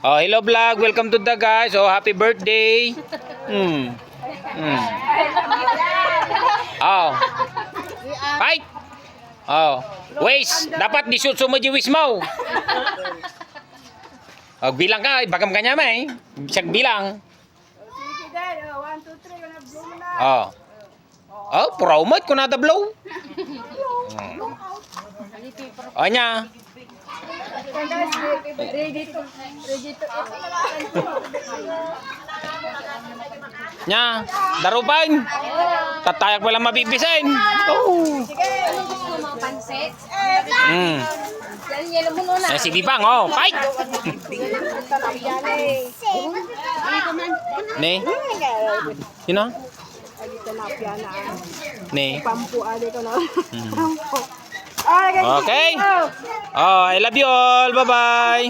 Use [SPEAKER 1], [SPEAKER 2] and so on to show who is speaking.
[SPEAKER 1] Hello vlog. Welcome to the guys. Oh, happy birthday. Oh. Fight. Oh. Waste. Dapat disut mo di wis mo. Oh, bilang ka. Bagam kanya may. Bisag bilang. Oh. Oh, promote ko na da blow. Oh, nya. Nya, darupan. Tatayak wala mabibisin. Oh.
[SPEAKER 2] Pansit.
[SPEAKER 1] Si Bibang, oh, fight. Ne. Sino? Ne. Okay. Oh, I love you all. Bye-bye.